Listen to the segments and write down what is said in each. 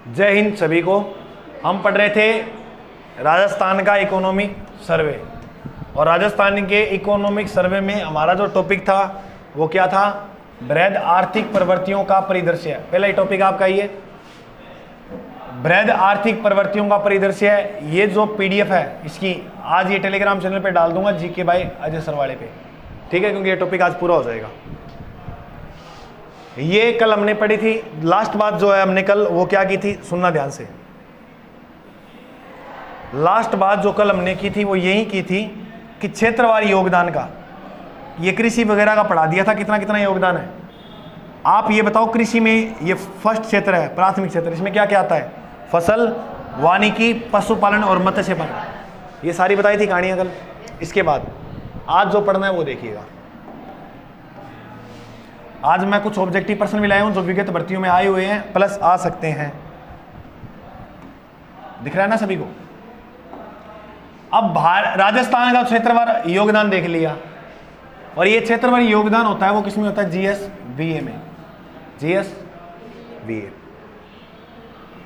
जय हिंद सभी को। हम पढ़ रहे थे राजस्थान का इकोनॉमिक सर्वे, और राजस्थान के इकोनॉमिक सर्वे में हमारा जो टॉपिक था वो क्या था? वृहद आर्थिक प्रवृत्तियों का परिदृश्य। पहला ही टॉपिक आपका ये वृहद आर्थिक प्रवृत्तियों का परिदृश्य है। ये जो पीडीएफ है इसकी आज ये टेलीग्राम चैनल पे डाल दूंगा, जीके बाय अजय सरवाड़े पे, ठीक है, क्योंकि ये टॉपिक आज पूरा हो जाएगा। ये कल हमने पढ़ी थी। लास्ट बात जो है हमने कल वो क्या की थी, सुनना ध्यान से। लास्ट बात जो कल हमने की थी वो यही की थी कि क्षेत्रवार योगदान का, ये कृषि वगैरह का पढ़ा दिया था कितना कितना योगदान है। आप ये बताओ, कृषि में ये फर्स्ट क्षेत्र है, प्राथमिक क्षेत्र, इसमें क्या क्या आता है? फसल, वानिकी, पशुपालन और मत्स्य पालन। ये सारी बताई थी कहानियां कल। इसके बाद आज जो पढ़ना है वो देखिएगा। आज मैं कुछ ऑब्जेक्टिव प्रश्न भी लाया हूं जो विगत भर्तियों में आए हुए हैं, प्लस आ सकते हैं। दिख रहा है ना सभी को? अब राजस्थान का क्षेत्रवार योगदान देख लिया, और ये क्षेत्रवार योगदान होता है वो किसमें होता है? जीएसवीए में। जीएसवीए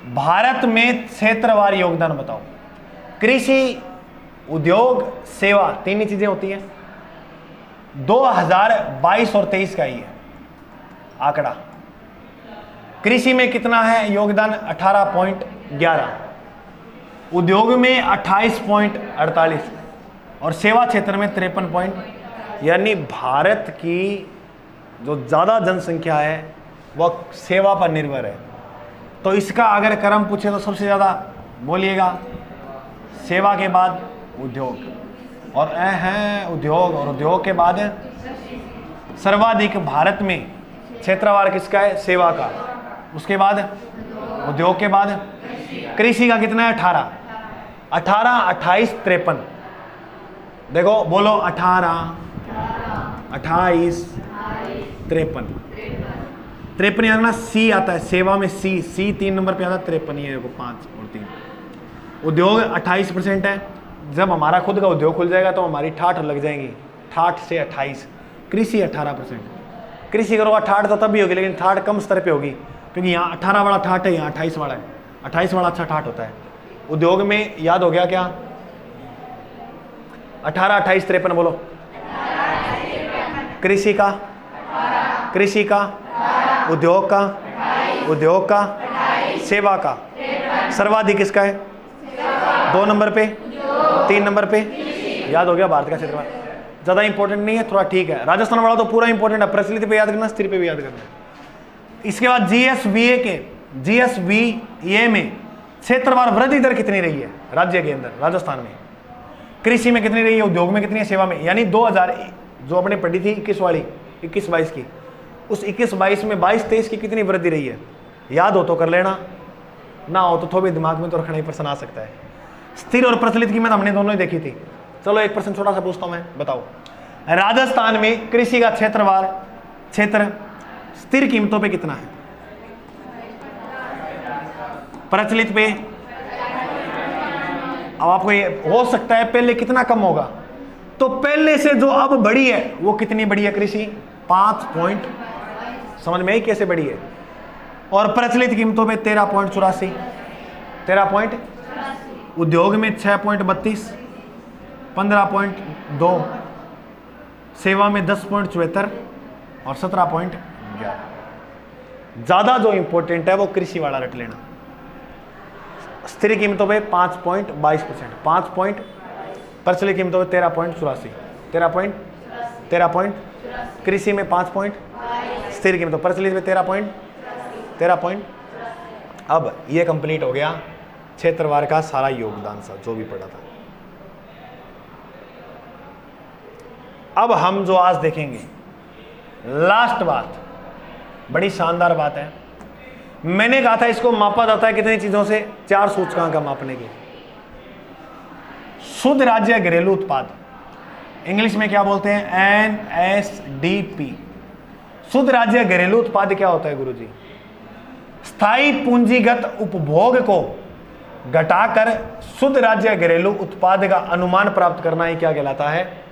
भारत में क्षेत्रवार योगदान बताओ। कृषि, उद्योग, सेवा, तीन ही चीजें होती हैं। 2022 और 23 का ही है आंकड़ा। कृषि में कितना है योगदान? 18.11, उद्योग में 28.48 और सेवा क्षेत्र में 53 यानी भारत की जो ज़्यादा जनसंख्या है वह सेवा पर निर्भर है। तो इसका अगर क्रम पूछे तो सबसे ज़्यादा बोलिएगा सेवा के बाद उद्योग, और है उद्योग, और उद्योग के बाद सर्वाधिक भारत में क्षेत्रवार किसका है? सेवा का। उसके बाद उद्योग के बाद कृषि का कितना है? 18, 28, 53। देखो बोलो 18, 28, 53। 53 यानी ना सी आता है सेवा में, सी 3 नंबर पे आता है। 53 ये देखो 5 और 3। उद्योग 28% है। जब हमारा खुद का उद्योग खुल जाएगा तो हमारी 68 लग जाएंगी, 68 से 28। कृषि 18%। कृषि करोगा 68 तो तब भी होगी, लेकिन 68 कम स्तर पे होगी, क्योंकि यहाँ 18 वाला 68 है, यहाँ 28 वाला है। 28 वाला अच्छा 68 होता है। उद्योग में याद हो गया क्या? 18, 28, 53 बोलो। कृषि का, कृषि का, उद्योग का, उद्योग का, सेवा का। सर्वाधिक किसका है? 2 नंबर पे, 3 नंबर पे। याद हो गया भारत का क्षेत्रफल। ज़्यादा इंपॉर्टेंट नहीं है, थोड़ा ठीक है। राजस्थान वाला तो पूरा इंपॉर्टेंट है, प्रचलित पे याद करना, स्थिर पे भी याद करना। इसके बाद जीएसवीए के, जीएसवीए में क्षेत्रवार वृद्धि दर कितनी रही है राज्य के अंदर? राजस्थान में कृषि में कितनी रही है, उद्योग में कितनी है, सेवा में? यानी 2000 जो अपने पढ़ी थी 21 वाली, 21-22 की, उस 21-22 में 22-23 की कितनी वृद्धि रही है? याद हो तो कर लेना, ना हो तो थोड़े दिमाग में तो रखना ही प्रश्न आ सकता है। स्थिर और प्रचलित कीमत हमने दोनों ही देखी थी। चलो एक प्रश्न छोटा सा पूछता हूं मैं, बताओ राजस्थान में कृषि का क्षेत्रवार क्षेत्र स्थिर कीमतों पे कितना है? प्रचलित पे अब आपको ये हो सकता है पहले कितना कम होगा, तो पहले से जो अब बढ़ी है वो कितनी बढ़ी है? कृषि 5 पॉइंट, समझ में आई कैसे बढ़ी है? और प्रचलित कीमतों पे 13.84, 13 उद्योग में 6.32, 15.2, सेवा में 10.74 और 17.11। ज्यादा जो इंपॉर्टेंट है वो कृषि वाला रट लेना। स्थिर कीमतों पे 5.22%, 5 पॉइंट, प्रचलित कीमतों पे 13.84, 13 कृषि में 5 पॉइंट, स्थिर कीमतों प्रचलित में 13 पॉइंट। अब ये कंप्लीट हो गया क्षेत्रवार का सारा योगदान सा जो भी पड़ा था। अब हम जो आज देखेंगे लास्ट बात, बड़ी शानदार बात है। मैंने कहा था इसको मापा जाता है कितनी चीजों से? 4 सूचकांक का मापने की। शुद्ध राज्य घरेलू उत्पाद, इंग्लिश में क्या बोलते हैं? NSDP। शुद्ध राज्य घरेलू उत्पाद क्या होता है गुरुजी? स्थायी पूंजीगत उपभोग को घटाकर शुद्ध राज्य घरेलू उत्पाद का अनुमान प्राप्त करना ही क्या कहलाता है?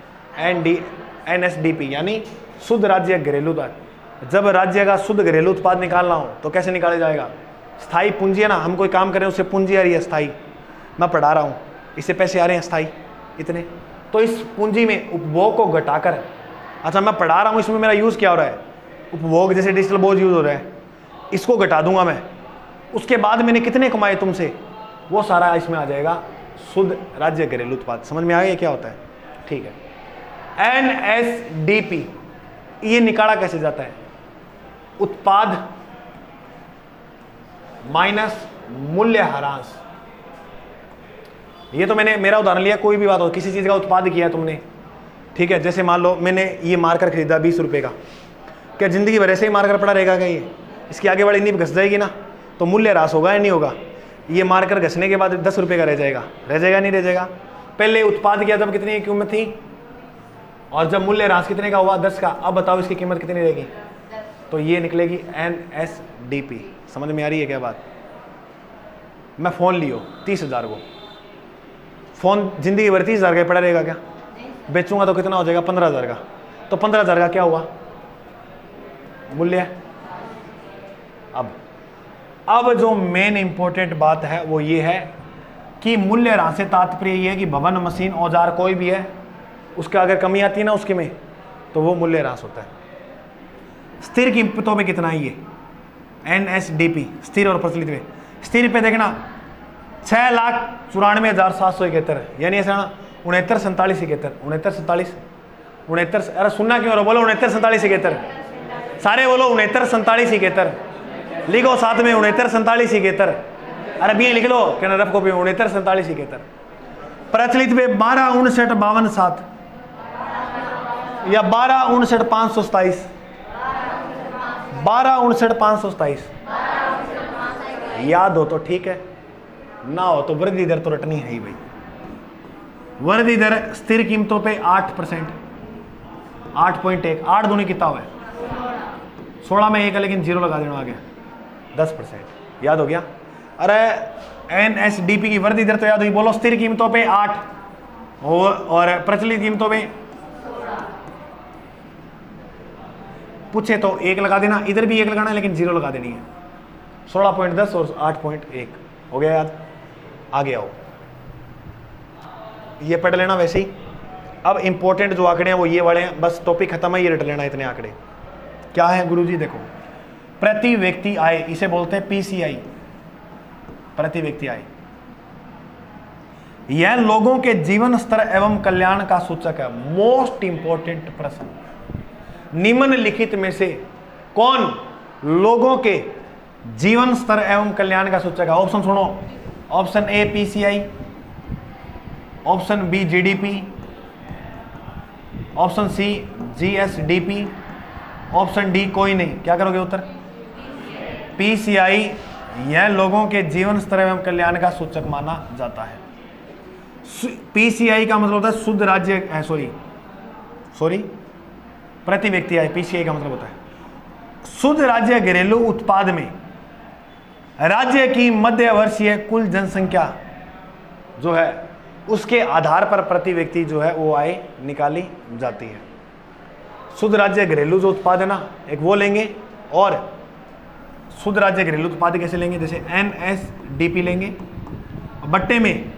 NSDP, यानी शुद्ध राज्य घरेलू उत्पाद। जब राज्य का शुद्ध घरेलू उत्पाद निकालना हो तो कैसे निकाला जाएगा? स्थायी पूंजी है ना, हम कोई काम कर रहे हैं उससे पूंजी आ रही है स्थायी, मैं पढ़ा रहा हूँ, इससे पैसे आ रहे हैं स्थायी इतने, तो इस पूंजी में उपभोग को घटाकर, अच्छा मैं पढ़ा रहा हूँ इसमें मेरा यूज़ क्या हो रहा है, उपभोग जैसे डिजिटल बोझ यूज़ हो रहा है, इसको घटा दूंगा मैं, उसके बाद मैंने कितने कमाए तुमसे, वो सारा इसमें आ जाएगा शुद्ध राज्य घरेलू उत्पाद। समझ में आ गया क्या होता है? ठीक है। NSDP ये निकाला कैसे जाता है? उत्पाद माइनस मूल्य ह्रास। ये तो मैंने मेरा उदाहरण लिया, कोई भी बात हो, किसी चीज का उत्पाद किया तुमने, ठीक है, जैसे मान लो मैंने ये मार्कर खरीदा 20 रुपए का, क्या जिंदगी भर ऐसे ही मार्कर पड़ा रहेगा? क्या ये इसकी आगे वाली नींब घस जाएगी ना, तो मूल्य ह्रास होगा या नहीं होगा? ये मार्कर घसने के बाद 10 रुपए का रह जाएगा, नहीं रह जाएगा? पहले उत्पाद किया तब कितनी कीमत थी, और जब मूल्य ह्रास कितने का हुआ? 10 का। अब बताओ इसकी कीमत कितनी रहेगी? तो ये निकलेगी NSDP। समझ में आ रही है क्या बात? मैं फ़ोन लियो 30,000 को, फ़ोन जिंदगी भर 30,000 का पड़ा रहेगा क्या? बेचूंगा तो कितना हो जाएगा? 15,000 का। तो 15,000 का क्या हुआ? मूल्य। अब जो मेन इंपॉर्टेंट बात है वो ये है कि मूल्य ह्रास से तात्पर्य ये है कि भवन, मशीन, औजार कोई भी है, उसका अगर कमी आती है ना उसके में, तो वो मूल्य ह्रास होता है। स्थिर कीमतों में कितना है ये? NSDP स्थिर और प्रचलित में। स्थिर पे देखना 6,94,771, यानी ऐसा 69,47,71, अरे सुनना क्यों रहा? बोलो 69,47,71, सारे बोलो 69,47,71, लिखो साथ में 69,47,71, अरे भी लिख लो क्या रफ कॉपी 69,47,71। प्रचलित पे 12,59,52,7 या 12,59,527, 12,59,527 याद हो तो ठीक है, ना हो तो वृद्धि दर तो रटनी है ही भाई। वृद्धि दर स्थिर कीमतों पे 8%, 8.1, 8 दूनी कितना हुआ है? 16 में 1 है लेकिन 0 लगा देना आगे, 10%। याद हो गया? अरे NSDP की वृद्धि दर तो याद हुई, बोलो स्थिर कीमतों पे 8 और प्रचलित कीमतों पे पूछे तो 1 लगा देना, इधर भी 1 लगाना है लेकिन 0 लगा देनी है। 16.10 और 8.1 हो गया याद? आगे आओ, ये पढ़ लेना वैसे ही। अब इंपॉर्टेंट जो आंकड़े हैं वो ये वाले हैं, बस टॉपिक खत्म है, ये रट लेना इतने आंकड़े। क्या है गुरुजी? देखो, प्रति व्यक्ति आय, इसे बोलते हैं PCI, प्रति व्यक्ति आय। यह लोगों के जीवन स्तर एवं कल्याण का सूचक है। मोस्ट इंपॉर्टेंट प्रश्न, निम्नलिखित में से कौन लोगों के जीवन स्तर एवं कल्याण का सूचक है? ऑप्शन सुनो, option A PCI, option B GDP, option C GSDP, option D कोई नहीं। क्या करोगे उत्तर? PCI यह लोगों के जीवन स्तर एवं कल्याण का सूचक माना जाता है। PCI का मतलब होता है शुद्ध राज्य, सॉरी प्रति व्यक्ति आय। PCI का मतलब होता है शुद्ध राज्य घरेलू उत्पाद में राज्य की मध्य वर्षीय कुल जनसंख्या जो है उसके आधार पर प्रति व्यक्ति जो है वो आय निकाली जाती है। शुद्ध राज्य घरेलू जो उत्पाद है ना, एक वो लेंगे, और शुद्ध राज्य घरेलू उत्पाद कैसे लेंगे? जैसे NSDP लेंगे, बट्टे में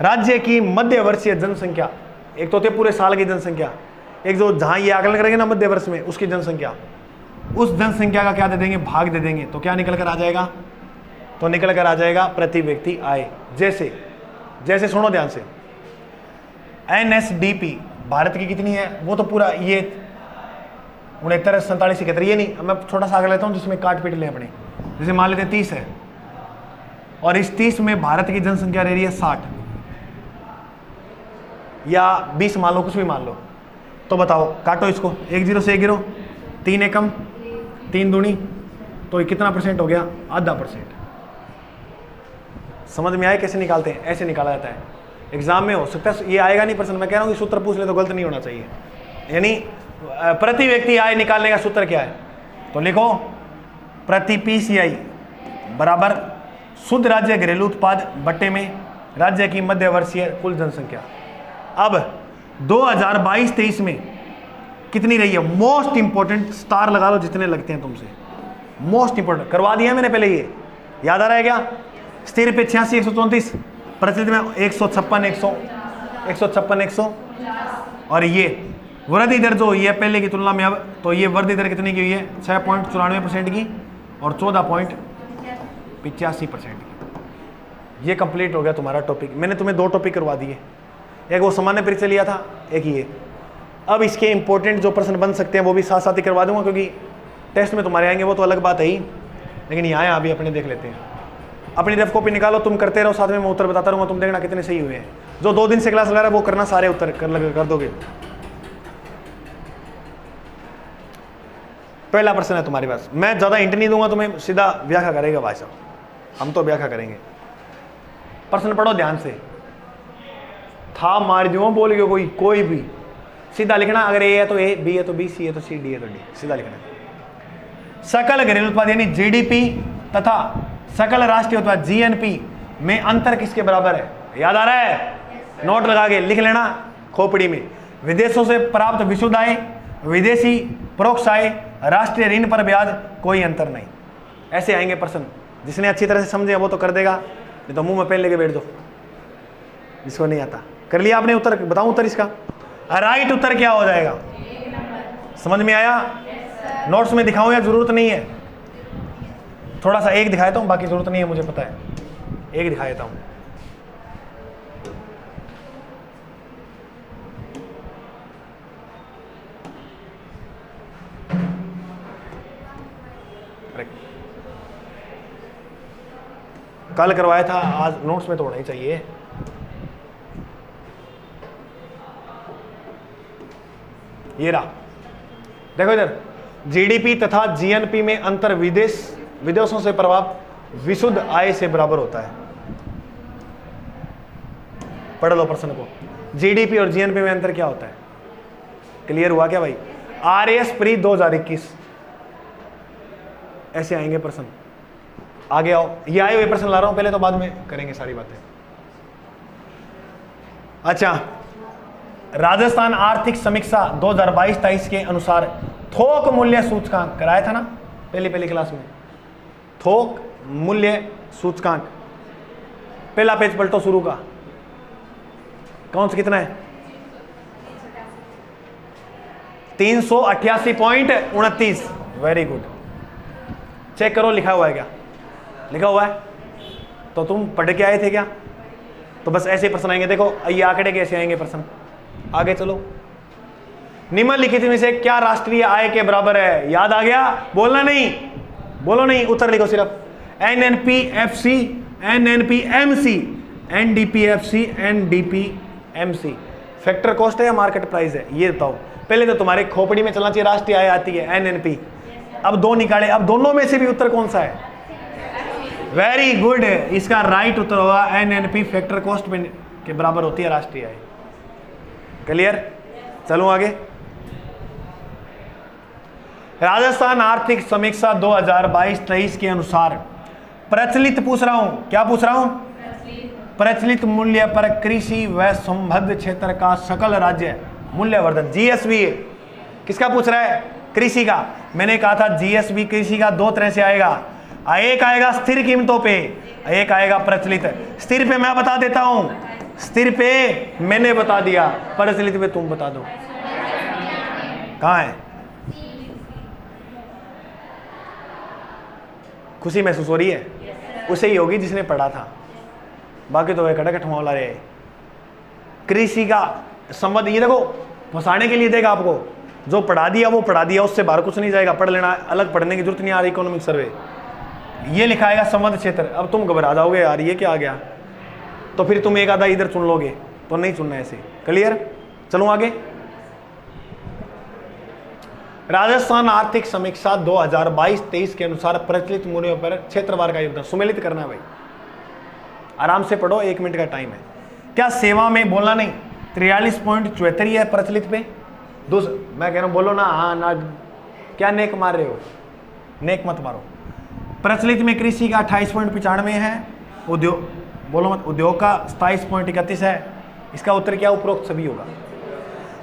राज्य की मध्य वर्षीय जनसंख्या, एक तो होती है पूरे साल की जनसंख्या, एक जो जहां ये आकलन करेंगे ना मध्य वर्ष में उसकी जनसंख्या, उस जनसंख्या का क्या दे देंगे? भाग दे देंगे। तो क्या निकल कर आ जाएगा? तो निकल कर आ जाएगा प्रति व्यक्ति आय। जैसे सुनो ध्यान से, NSDP भारत की कितनी है? वो तो पूरा ये 69, 47, 71, ये नहीं, मैं छोटा सा आगे लेता हूँ जिसमें काट पीट लें अपने। जैसे मान लेते 30 है, और इस 30 में भारत की जनसंख्या रह रही है 60 या 20 मान लो, कुछ भी मान लो, तो बताओ काटो इसको, 1 0 से 1 0, 3 एकम 3 दूनी, तो ये कितना परसेंट हो गया? आधा %। समझ में आए कैसे निकालते हैं? ऐसे निकाला जाता है। एग्जाम में हो सकता है ये आएगा नहीं प्रश्न, मैं कह रहा हूँ कि सूत्र पूछ ले तो गलत नहीं होना चाहिए। यानी प्रति व्यक्ति आय निकालने का सूत्र क्या है? तो लिखो प्रति PCI बराबर शुद्ध राज्य घरेलू उत्पाद बट्टे में राज्य की मध्य वर्षीय कुल जनसंख्या। अब 2022-23 में कितनी रही है? मोस्ट इंपोर्टेंट, स्टार लगा लो जितने लगते हैं तुमसे, मोस्ट इंपोर्टेंट करवा दिया मैंने पहले ये, याद आ रहा है क्या? स्थिर पे 86 134, प्रचलित में 156 100 और ये वृद्धि दर जो हुई है पहले की तुलना में अब, तो ये वृद्धि दर कितनी की हुई है? 6.94% की और 14.85% की। ये कंप्लीट हो गया तुम्हारा टॉपिक। मैंने तुम्हें 2 टॉपिक करवा दिए, एक वो सामान्य परिचय लिया था, एक ये। अब इसके इंपॉर्टेंट जो प्रश्न बन सकते हैं वो भी साथ साथ ही करवा दूंगा, क्योंकि टेस्ट में तुम्हारे आएंगे वो तो अलग बात है ही, लेकिन यहाँ अभी अपने देख लेते हैं। अपनी रफ कॉपी निकालो, तुम करते रहो, साथ में मैं उत्तर बताता रहूँगा, तुम देखना कितने सही हुए हैं। जो 2 दिन से क्लास लगा रहा है वो करना, सारे उत्तर कर दोगे। पहला प्रश्न है तुम्हारे पास, मैं ज़्यादा हिंट नहीं दूंगा तुम्हें, सीधा व्याख्या करेगा भाई साहब, हम तो व्याख्या करेंगे। प्रश्न पढ़ो ध्यान से, था मार दो बोल गए कोई भी, सीधा लिखना। अगर ए है तो ए, बी है तो बी, सी है तो सी, डी है तो डी, सीधा लिखना। सकल घरेलू उत्पाद यानी जीडीपी तथा सकल राष्ट्रीय उत्पाद जीएनपी में अंतर किसके बराबर है? याद आ रहा है? नोट लगा के लिख लेना खोपड़ी में। विदेशों से प्राप्त विशुद्ध आय, विदेशी परोक्ष आय, राष्ट्रीय ऋण पर ब्याज, कोई अंतर नहीं। ऐसे आएंगे प्रश्न। जिसने अच्छी तरह से समझे वो तो कर देगा, नहीं तो मुंह में पेन लेके बैठ दो। जिसको नहीं आता कर लिया आपने उत्तर। बताऊं उत्तर इसका? राइट उत्तर क्या हो जाएगा? समझ में आया? नोट्स में दिखाऊं या जरूरत नहीं है? थोड़ा सा एक दिखा देता हूं, बाकी जरूरत नहीं है, मुझे पता है। एक दिखा देता हूं। कल करवाया था, आज नोट्स में तो होना ही चाहिए। ये रहा, देखो इधर, जीडीपी तथा जीएनपी में अंतर विदेशों से प्रभाव विशुद्ध आय से बराबर होता है। पढ़ लो प्रश्न को। जीडीपी और जीएनपी में अंतर क्या होता है? क्लियर हुआ क्या भाई? आरएएस प्री 2021 ऐसे आएंगे प्रश्न। आगे आओ, ये आए हुए प्रश्न ला रहा हूं पहले, तो बाद में करेंगे सारी बातें। अच्छा, राजस्थान आर्थिक समीक्षा 2022-23 के अनुसार थोक मूल्य सूचकांक कराया था ना पहली क्लास में। थोक मूल्य सूचकांक, पहला पेज पलटो शुरू का। कौन सा कितना है? 388.29। Very good. चेक करो लिखा हुआ है क्या? लिखा हुआ है तो तुम पढ़ के आए थे क्या? तो बस ऐसे प्रश्न आएंगे। देखो ये आंकड़े कैसे आएंगे प्रश्न। आगे चलो। निम्नलिखित में से क्या राष्ट्रीय आय के बराबर है? याद आ गया? बोलना नहीं, बोलो नहीं, उत्तर लिखो सिर्फ। एनएनपीएफसी, एनएनपीएमसी, एनडीपीएफसी, एनडीपीएमसी। फैक्टर कॉस्ट है या मार्केट प्राइस है? ये बताओ। पहले तो तुम्हारे खोपड़ी में चलना चाहिए राष्ट्रीय आय आती है एनएनपी। अब 2 निकाले, अब दोनों में से भी उत्तर कौन सा है? Very good. इसका राइट उत्तर होगा एनएनपी, फैक्टर कॉस्ट में के बराबर होती है राष्ट्रीय आय। क्लियर? चलो आगे। राजस्थान आर्थिक समीक्षा 2022-23 के अनुसार प्रचलित, पूछ रहा हूं, क्या पूछ रहा हूं? प्रचलित मूल्य पर कृषि व संबद्ध क्षेत्र का सकल राज्य मूल्यवर्धन, जीएसवी। किसका पूछ रहा है? कृषि का। मैंने कहा था जीएसवी कृषि का 2 तरह से आएगा। एक आएगा स्थिर कीमतों पे, एक आएगा प्रचलित। स्थिर पे मैं बता देता हूं, स्थिर पे मैंने बता दिया, प्रचलित पे तुम बता दो। कहां है? खुशी महसूस हो रही है? उसे ही होगी जिसने पढ़ा था, बाकी तो वे कड़क ठमावला रहे। कृषि का संबंध ये देखो, फंसाने के लिए देगा आपको। जो पढ़ा दिया वो पढ़ा दिया, उससे बाहर कुछ नहीं जाएगा। पढ़ लेना, अलग पढ़ने की जरूरत नहीं आ रही। इकोनॉमिक सर्वे ये लिखाएगा संबंध क्षेत्र। अब तुम घबरा जाओगे, यार ये क्या आ गया, तो फिर तुम एक आधा इधर चुन लोगे, तो नहीं चुनना ऐसे। क्लियर? चलो आगे। राजस्थान आर्थिक समीक्षा 2022-23 के अनुसार प्रचलित मूल्यों पर क्षेत्रवार का योगदान। सुमेलित करना है भाई, आराम से पढ़ो, 1 मिनट का टाइम है। क्या सेवा में बोलना नहीं? 43.74 है प्रचलित पे। मैं कह रहा हूं बोलो ना, हाँ ना, क्या नेक मार रहे हो? नेक मत मारो। प्रचलित में कृषि का 28.95 है। उद्योग, बोलो मत, उद्योग का 27.31 है। इसका उत्तर क्या? उपरोक्त सभी होगा।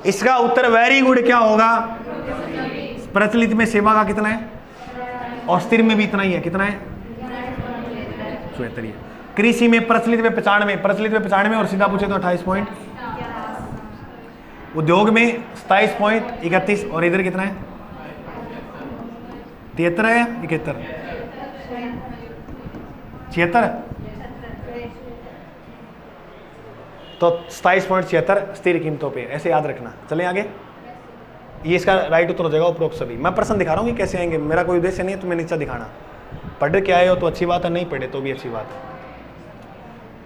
इसका उत्तर वेरी गुड क्या होगा? प्रचलित में सेवा का कितना है और स्थिर में भी इतना ही है। कितना है? 74 ही है। कृषि में प्रचलित में 95 और सीधा पूछे तो 28 पॉइंट। उद्योग में 27.31 और इधर कितना है 73 है 71 76 तो 27.76 स्थिर कीमतों पे, ऐसे याद रखना। चलें आगे, ये इसका राइट उत्तर हो जाएगा उपरोक्त सभी। मैं प्रश्न दिखा रहा हूँ कि कैसे आएंगे, मेरा कोई उद्देश्य नहीं है तुम्हें नीचा दिखाना। पढ़ के आए हो तो अच्छी बात है, नहीं पढ़े तो भी अच्छी बात है।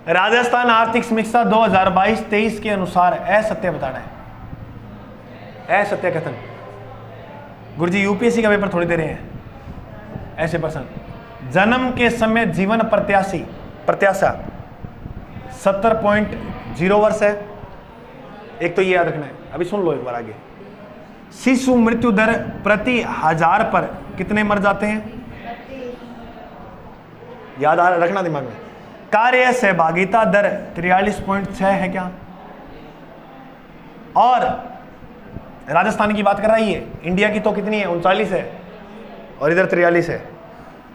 राजस्थान आर्थिक समीक्षा 2022-23 के अनुसार असत्य बताना है, असत्य कथन। गुरुजी यूपीएससी का पेपर थोड़ी दे रहे हैं ऐसे प्रश्न। जन्म के समय जीवन प्रत्याशा 70.0 वर्ष है, एक तो ये याद रखना है। अभी सुन लो एक बार आगे। शिशु मृत्यु दर प्रति 1000 पर कितने मर जाते हैं, याद रखना दिमाग में। कार्य सहभागिता दर 43.6 है क्या, और राजस्थान की बात कर रही है, इंडिया की तो कितनी है 39 है और इधर 43 है।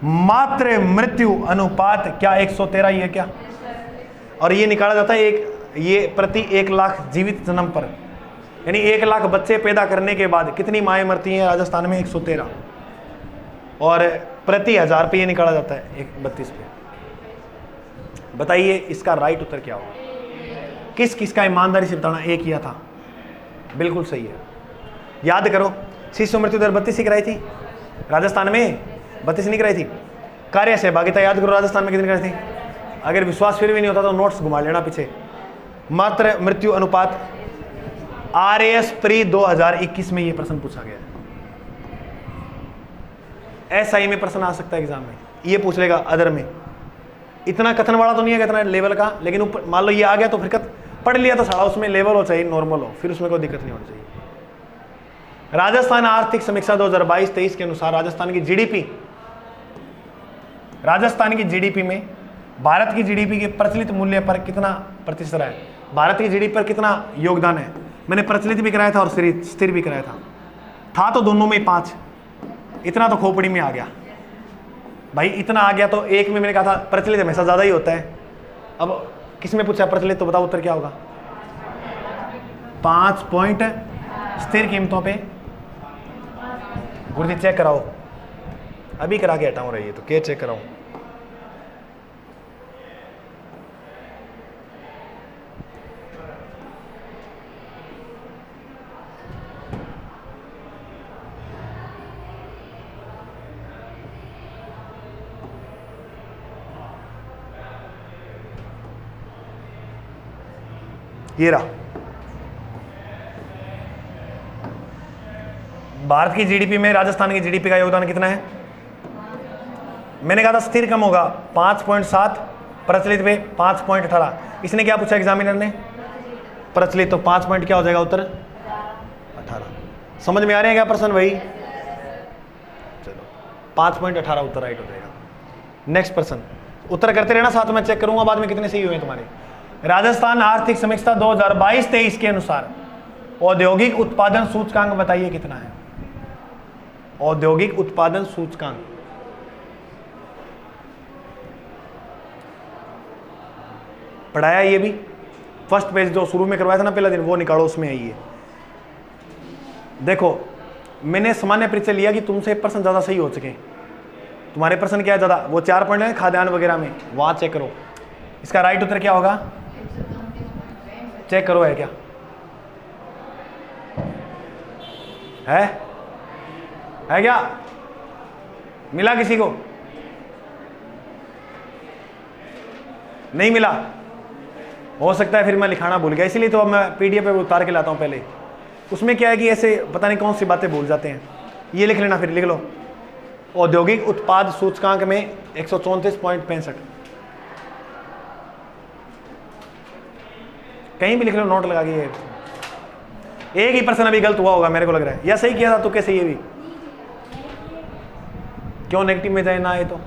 मातृ मृत्यु अनुपात क्या 113 ही है क्या, और ये निकाला जाता है ये प्रति 1 लाख जीवित जन्म पर, यानी 1 लाख बच्चे पैदा करने के बाद कितनी माएँ मरती हैं राजस्थान में 113, और प्रति 1000 पे ये निकाला जाता है 132 पे। बताइए इसका राइट उत्तर क्या होगा, किस किस का ईमानदारी से बताना एक किया था, बिल्कुल सही है। याद करो, शिशु मृत्यु दर 32 ही कराई थी राजस्थान में, 32 नहीं कराई थी। कार्य सहभागिता याद करो राजस्थान में कितनी कराई थी, अगर विश्वास फिर भी नहीं होता तो नोट्स घुमा लेना पीछे। मात्र मृत्यु अनुपात RAS प्री 2021 में ये प्रश्न पूछा गया है। SI में प्रश्न आ सकता है एग्जाम में, ये पूछ लेगा अदर में। इतना कथन वाला तो नहीं है इतना लेवल का, लेकिन ऊपर मान लो ये आ गया तो फिर पढ़ लिया तो सारा उसमें लेवल हो चाहिए नॉर्मल हो, फिर उसमें कोई दिक्कत नहीं होनी चाहिए। राजस्थान आर्थिक समीक्षा 2022-23 के अनुसार राजस्थान की जीडीपी में भारत की जीडीपी के प्रचलित मूल्य पर कितना प्रतिशत है, भारत की जीडीपी पर कितना योगदान है। मैंने प्रचलित भी कराया था और स्थिर भी कराया था तो दोनों में 5, इतना तो खोपड़ी में आ गया भाई, इतना आ गया। तो एक में मैंने कहा था प्रचलित हमेशा ज़्यादा ही होता है। अब किस में पूछा प्रचलित, तो बताओ उत्तर क्या होगा, 5 पॉइंट स्थिर कीमतों पे। गुरुजी चेक कराओ, अभी करा के हटाऊँ रही है तो क्या चेक कराऊँ। ये रहा, भारत की जीडीपी में राजस्थान की जीडीपी का योगदान कितना है। मैंने कहा था स्थिर कम होगा 5.7, प्रचलित पे 5.18। इसने क्या पूछा एग्जामिनर ने, प्रचलित, तो 5 पॉइंट क्या हो जाएगा उत्तर 18। समझ में आ रहे हैं क्या प्रश्न भाई, चलो 5.18 उत्तर राइट हो जाएगा। नेक्स्ट प्रश्न, उत्तर करते रहना, साथ में चेक करूंगा बाद में कितने सही हुए तुम्हारे। राजस्थान आर्थिक समीक्षा 2022-23 के अनुसार औद्योगिक उत्पादन सूचकांक बताइए कितना है। औद्योगिक उत्पादन सूचकांक पढ़ाया, ये भी फर्स्ट पेज जो शुरू में करवाया था ना पहला दिन, वो निकालो, उसमें है ये। देखो मैंने सामान्य परिचय लिया कि तुमसे प्रश्न ज्यादा सही हो चुके, तुम्हारे प्रश्न क्या है ज्यादा, वो 4 पॉइंट है खाद्यान्न वगैरह में, वहां चेक करो। इसका राइट उत्तर क्या होगा, चेक करो है क्या, है क्या, मिला किसी को, नहीं मिला, हो सकता है फिर मैं लिखाना भूल गया, इसीलिए तो अब मैं पीडीएफ पे उतार के लाता हूं पहले। उसमें क्या है कि ऐसे पता नहीं कौन सी बातें भूल जाते हैं, ये लिख लेना, फिर लिख लो औद्योगिक उत्पाद सूचकांक में 134.65, कहीं भी लिख लो नोट लगा के। एक ही प्रश्न अभी गलत हुआ होगा मेरे को लग रहा है, या सही किया था तो कैसे, ये भी क्यों नेगेटिव में जाए ना आए तो।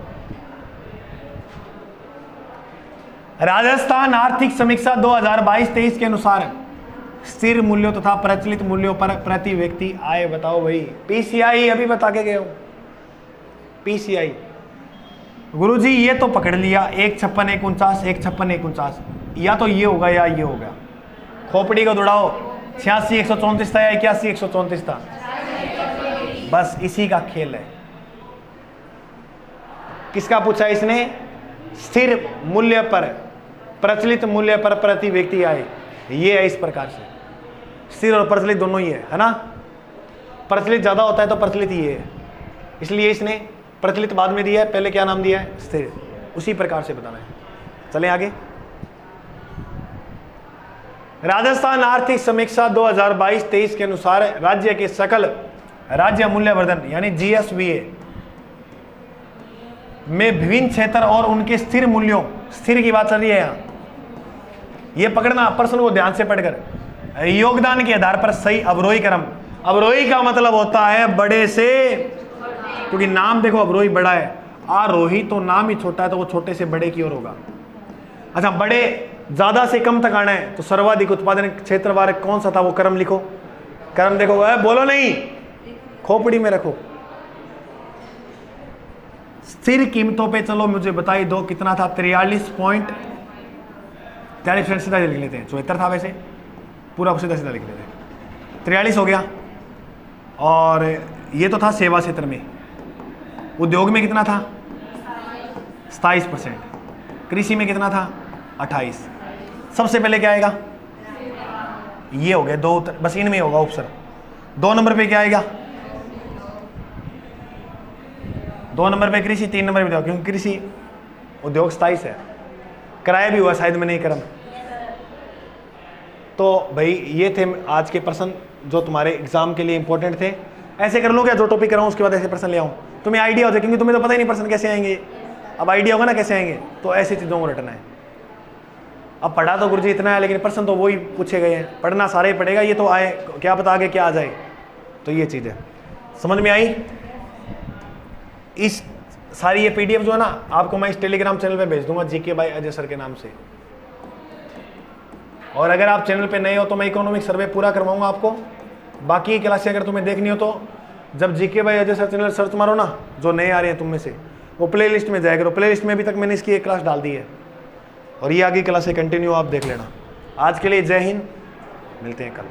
राजस्थान आर्थिक समीक्षा 2022-23 के अनुसार स्थिर मूल्यों तथा प्रचलित मूल्यों पर प्रति व्यक्ति आय बताओ भाई। पीसीआई अभी बता के गए हो, पीसीआई गुरुजी ये तो पकड़ लिया 156 149 156 149, या तो ये होगा या ये होगा। खोपड़ी को दौड़ाओ, 86 134 था या 81 134 था। बस इसी का खेल है। किसका पूछा इसने? स्थिर मूल्य पर, प्रचलित मूल्य पर प्रति व्यक्ति आय, ये है इस प्रकार से। स्थिर और प्रचलित दोनों ही है ना। प्रचलित ज्यादा होता है तो प्रचलित ये है, इसलिए इसने प्रचलित बाद में दिया है, पहले क्या नाम दिया है? स्थिर। उसी प्रकार से बताना है। चलें आगे। राजस्थान आर्थिक समीक्षा 2022-23 के अनुसार राज्य के सकल राज्य मूल्यवर्धन यानी जीएसवीए में विभिन्न क्षेत्र और उनके स्थिर मूल्यों, स्थिर की बात चल रही है यहां, ये पकड़ना प्रश्न को ध्यान से पढ़कर। योगदान के आधार पर सही अवरोही क्रम, अवरोही का मतलब होता है बड़े से, क्योंकि नाम देखो अवरोही बड़ा है, आरोही तो नाम ही छोटा है तो वो छोटे से बड़े की ओर होगा। अच्छा, बड़े ज्यादा से कम तक आना है तो सर्वाधिक उत्पादन क्षेत्र वाले कौन सा था वो क्रम लिखो। क्रम देखो, बोलो नहीं, खोपड़ी में रखो। स्थिर कीमतों पे चलो मुझे बताई दो कितना था? 43.43 सीधा लिख लेते हैं, 74 था वैसे, पूरा सीधा सीधा लिख लेते हैं। 43 हो गया। और ये तो था सेवा क्षेत्र में। उद्योग में कितना था? 27%। कृषि में कितना था? 28। सबसे पहले क्या आएगा? ये हो गया दो, बस इनमें होगा ऑप्शन। 2 नंबर पे क्या आएगा? 2 नंबर पे कृषि, 3 नंबर पे उद्योग, क्योंकि कृषि उद्योग 27 है। किराया भी हुआ शायद में, नहीं क्रम। तो भाई ये थे आज के प्रश्न जो तुम्हारे एग्जाम के लिए इंपॉर्टेंट थे। ऐसे कर लो क्या, जो टॉपिक कराऊं उसके बाद ऐसे प्रश्न ले आऊं, तुम्हें आइडिया हो जाए, क्योंकि तुम्हें तो पता ही नहीं प्रश्न कैसे आएंगे। अब आइडिया होगा ना कैसे आएंगे, तो ऐसी चीज़ों को रटना है। अब पढ़ा तो गुरुजी इतना है, लेकिन प्रश्न तो वही पूछे गए हैं। पढ़ना सारे ही पड़ेगा, ये तो आए, क्या पता आगे क्या आ जाए। तो ये चीज़ है, समझ में आई? इस सारी ये PDF जो है ना, आपको मैं इस टेलीग्राम चैनल पे भेज दूंगा, जीके बाय अजय सर के नाम से। और अगर आप चैनल पे नए हो तो मैं इकोनॉमिक सर्वे पूरा करवाऊंगा आपको। बाकी क्लासें अगर तुम्हें देखनी हो तो जब GK by Ajay sir channel search मारो ना, जो नए आ रहे हैं तुम में से, वो प्ले लिस्ट में जाएगा। प्ले लिस्ट में अभी तक मैंने इसकी एक क्लास डाल दी है, और ये आगे क्लासें कंटिन्यू आप देख लेना। आज के लिए जय हिंद, मिलते हैं कल।